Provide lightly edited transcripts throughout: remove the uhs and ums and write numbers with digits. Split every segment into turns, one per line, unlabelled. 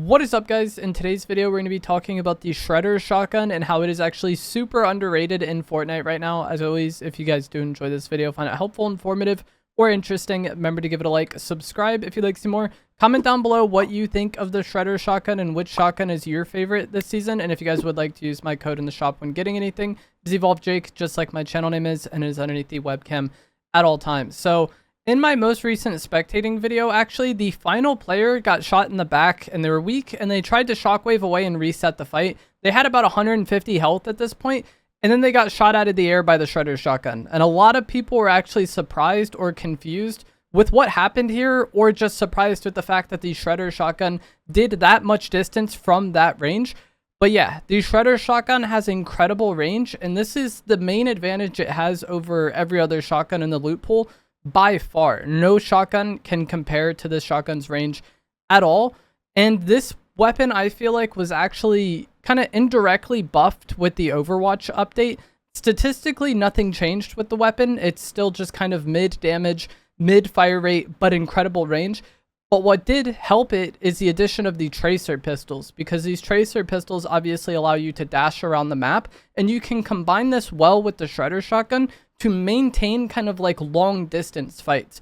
What is up, guys? In today's video, we're going to be talking about the Shredder shotgun and how it is actually super underrated in Fortnite right now. As always, if you guys do enjoy this video, find it helpful, informative, or interesting, remember to give it a like, subscribe if you'd like to see more. Comment down below what you think of the Shredder shotgun and which shotgun is your favorite this season. And if you guys would like to use my code in the shop when getting anything, it's EvolvedJake, just like my channel name is, and it is underneath the webcam at all times. So in my most recent spectating video, actually, the final player got shot in the back and they were weak and they tried to shockwave away and reset the fight. They had about 150 health at this point, and then they got shot out of the air by the Shredder shotgun. And a lot of people were actually surprised or confused with what happened here, or just surprised with the fact that the Shredder shotgun did that much distance from that range. But yeah, the Shredder shotgun has incredible range, and this is the main advantage it has over every other shotgun in the loot pool. By far, no shotgun can compare to this shotgun's range at all. And this weapon, I feel like, was actually kind of indirectly buffed with the Overwatch update. Statistically, nothing changed with the weapon. It's still just kind of mid damage, mid fire rate, but incredible range. But what did help it is the addition of the tracer pistols, because these tracer pistols obviously allow you to dash around the map, and you can combine this well with the Shredder shotgun to maintain kind of like long distance fights.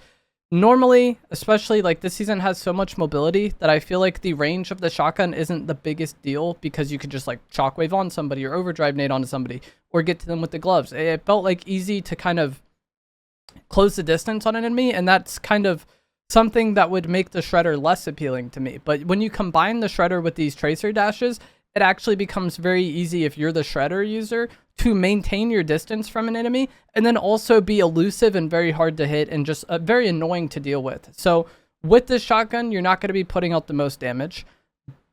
Normally, especially like this season has so much mobility that I feel like the range of the shotgun isn't the biggest deal, because you could just like shockwave on somebody or overdrive nade onto somebody or get to them with the gloves. It felt like easy to kind of close the distance on an enemy, and that's kind of something that would make the Shredder less appealing to me. But when you combine the Shredder with these tracer dashes, it actually becomes very easy, if you're the Shredder user, to maintain your distance from an enemy and then also be elusive and very hard to hit and just very annoying to deal with. So with this shotgun, you're not going to be putting out the most damage.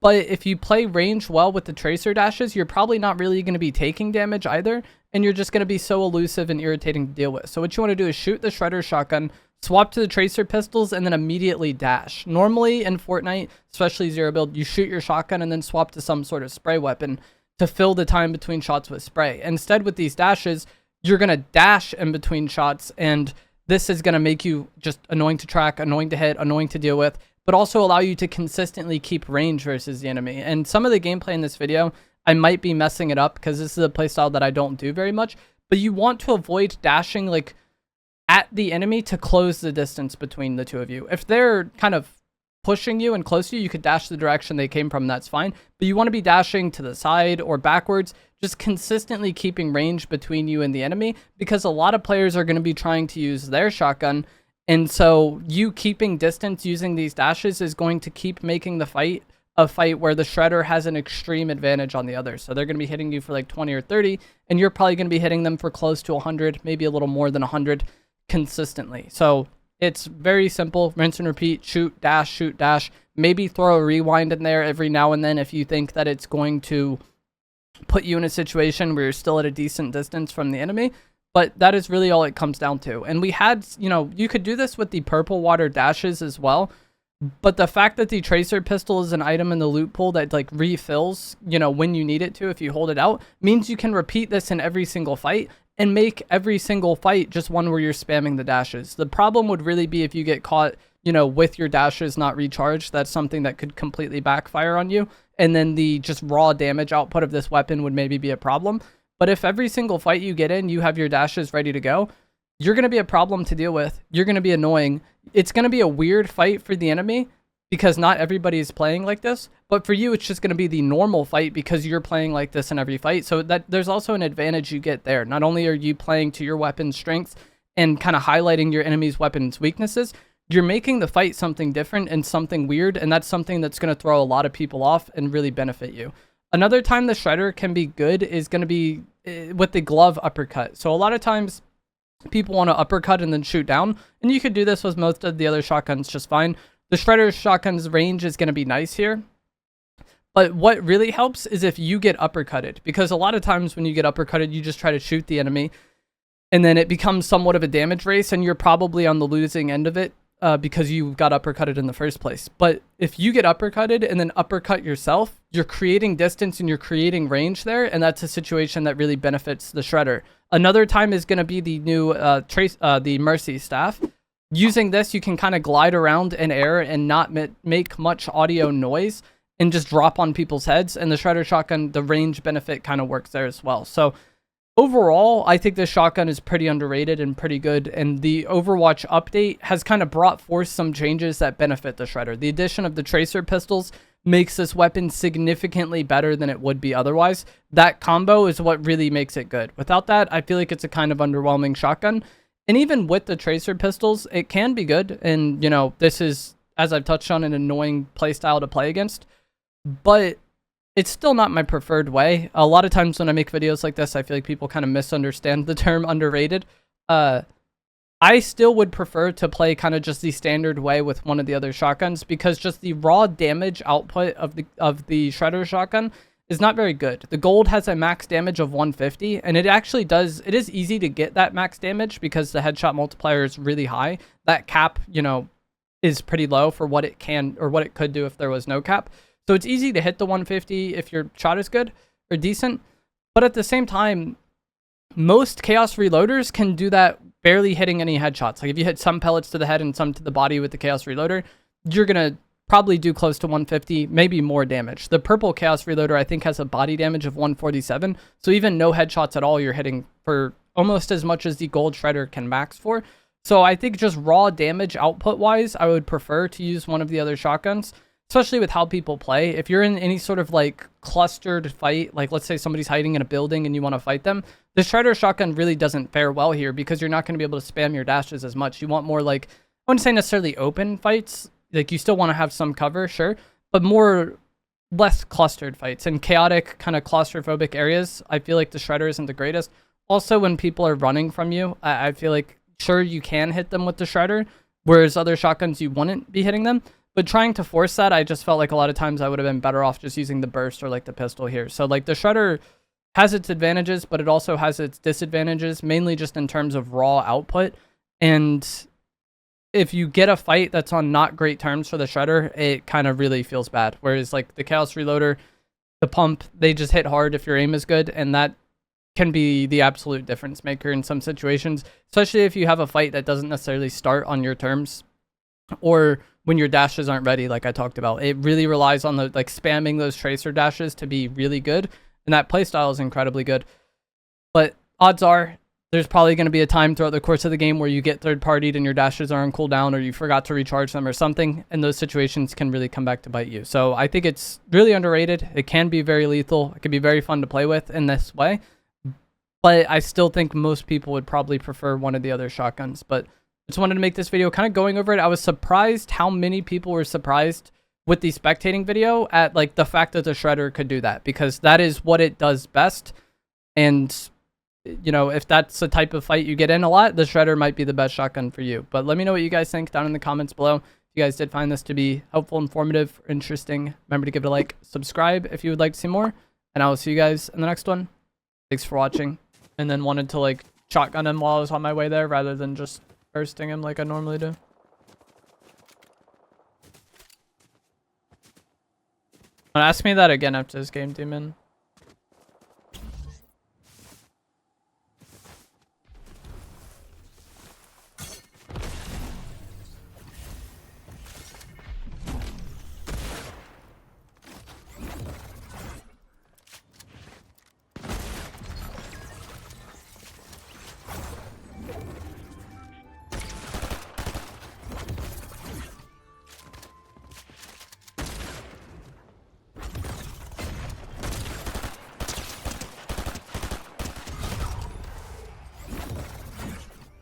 But if you play range well with the tracer dashes, you're probably not really going to be taking damage either, and you're just going to be so elusive and irritating to deal with. So what you want to do is shoot the Shredder shotgun, swap to the tracer pistols, and then immediately dash. Normally in Fortnite, especially zero build, you shoot your shotgun and then swap to some sort of spray weapon to fill the time between shots with spray. Instead, with these dashes, you're going to dash in between shots, and this is going to make you just annoying to track, annoying to hit, annoying to deal with, but also allow you to consistently keep range versus the enemy. And some of the gameplay in this video, I might be messing it up because this is a playstyle that I don't do very much, but you want to avoid dashing like at the enemy to close the distance between the two of you. If they're kind of pushing you and close to you, you could dash the direction they came from, that's fine. But you want to be dashing to the side or backwards, just consistently keeping range between you and the enemy, because a lot of players are going to be trying to use their shotgun. And so you keeping distance using these dashes is going to keep making the fight a fight where the Shredder has an extreme advantage on the other. So they're going to be hitting you for like 20 or 30, and you're probably going to be hitting them for close to 100, maybe a little more than 100 consistently. So it's very simple. Rinse and repeat. Shoot, dash. Maybe throw a rewind in there every now and then if you think that it's going to put you in a situation where you're still at a decent distance from the enemy. But that is really all it comes down to. And we had, you could do this with the purple water dashes as well. But the fact that the tracer pistol is an item in the loot pool that like refills, when you need it to, if you hold it out, means you can repeat this in every single fight and make every single fight just one where you're spamming the dashes. The problem would really be if you get caught, with your dashes not recharged. That's something that could completely backfire on you. And then the just raw damage output of this weapon would maybe be a problem. But if every single fight you get in, you have your dashes ready to go, you're going to be a problem to deal with. You're going to be annoying. It's going to be a weird fight for the enemy because not everybody is playing like this. But for you, it's just going to be the normal fight because you're playing like this in every fight. So that there's also an advantage you get there. Not only are you playing to your weapon's strengths and kind of highlighting your enemy's weapon's weaknesses, you're making the fight something different and something weird. And that's something that's going to throw a lot of people off and really benefit you. Another time the Shredder can be good is going to be with the glove uppercut. So a lot of times people want to uppercut and then shoot down, and you could do this with most of the other shotguns just fine. The Shredder shotgun's range is going to be nice here. But what really helps is if you get uppercutted, because a lot of times when you get uppercutted, you just try to shoot the enemy, and then it becomes somewhat of a damage race, and you're probably on the losing end of it because you got uppercutted in the first place. But if you get uppercutted and then uppercut yourself, you're creating distance and you're creating range there, and that's a situation that really benefits the Shredder. Another time is going to be the new the Mercy Staff. Using this, you can kind of glide around in air and not make much audio noise, and just drop on people's heads. And the shredder shotgun, the range benefit kind of works there as well. So overall, I think this shotgun is pretty underrated and pretty good, and the Overwatch update has kind of brought forth some changes that benefit the shredder. The addition of the tracer pistols makes this weapon significantly better than it would be otherwise. That combo is what really makes it good. Without that, I feel like it's a kind of underwhelming shotgun. And even with the tracer pistols, it can be good. And, you know, this is, as I've touched on, an annoying playstyle to play against. But it's still not my preferred way. A lot of times when I make videos like this, I feel like people kind of misunderstand the term underrated. I still would prefer to play kind of just the standard way with one of the other shotguns, because just the raw damage output of the shredder shotgun is not very good. The gold has a max damage of 150, and it actually does, it is easy to get that max damage because the headshot multiplier is really high. That cap, you know, is pretty low for what it can, or what it could do if there was no cap. So it's easy to hit the 150 if your shot is good or decent. But at the same time, most Chaos Reloaders can do that barely hitting any headshots. Like if you hit some pellets to the head and some to the body with the Chaos Reloader, you're going to probably do close to 150, maybe more damage. The purple Chaos Reloader, I think, has a body damage of 147. So even no headshots at all, you're hitting for almost as much as the gold shredder can max for. So I think just raw damage output-wise, I would prefer to use one of the other shotguns, especially with how people play. If you're in any sort of like clustered fight, like let's say somebody's hiding in a building and you want to fight them, the shredder shotgun really doesn't fare well here because you're not going to be able to spam your dashes as much. You want more like, I wouldn't say necessarily open fights. Like you still want to have some cover, sure, but less clustered fights and chaotic kind of claustrophobic areas. I feel like the shredder isn't the greatest. Also, when people are running from you, I feel like sure you can hit them with the shredder, whereas other shotguns you wouldn't be hitting them. But trying to force that, I just felt like a lot of times I would have been better off just using the burst or like the pistol here. So like the shredder has its advantages, but it also has its disadvantages, mainly just in terms of raw output. And if you get a fight that's on not great terms for the shredder, it kind of really feels bad. Whereas like the Chaos Reloader, the pump, they just hit hard if your aim is good, and that can be the absolute difference maker in some situations, especially if you have a fight that doesn't necessarily start on your terms, or when your dashes aren't ready, like I talked about. It really relies on the like spamming those tracer dashes to be really good, and that playstyle is incredibly good. But odds are there's probably going to be a time throughout the course of the game where you get third-partied and your dashes are on cooldown, or you forgot to recharge them or something, and those situations can really come back to bite you. So I think it's really underrated. It can be very lethal. It can be very fun to play with in this way, but I still think most people would probably prefer one of the other shotguns. But just wanted to make this video kind of going over it. I was surprised how many people were surprised with the spectating video at like the fact that the shredder could do that, because that is what it does best. And you know, if that's the type of fight you get in a lot, the shredder might be the best shotgun for you. But let me know what you guys think down in the comments below. If you guys did find this to be helpful, informative, or interesting, remember to give it a like, subscribe if you would like to see more, and I will see you guys in the next one. Thanks for watching. And then wanted to like shotgun him while I was on my way there rather than just bursting him like I normally do. Ask me that again after this game, Demon.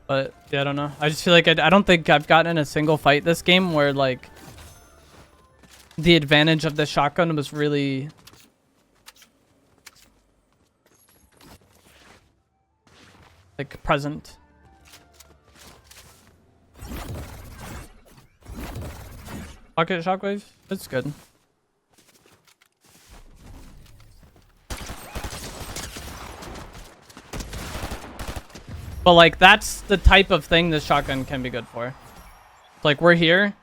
But yeah, I don't know. I just feel like I don't think I've gotten in a single fight this game where like the advantage of the shotgun was really like present. Pocket shockwave, it's good. But like that's the type of thing this shotgun can be good for. Like we're here,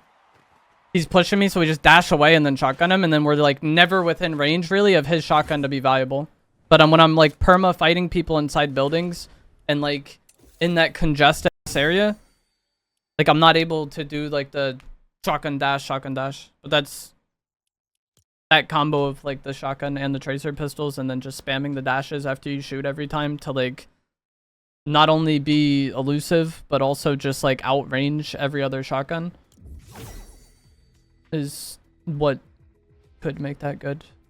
he's pushing me, so we just dash away and then shotgun him, and then we're like never within range really of his shotgun to be valuable. But when I'm like perma fighting people inside buildings and like in that congested area, like I'm not able to do like the shotgun dash. But that's that combo of like the shotgun and the tracer pistols, and then just spamming the dashes after you shoot every time to like not only be elusive but also just like outrange every other shotgun is what could make that good.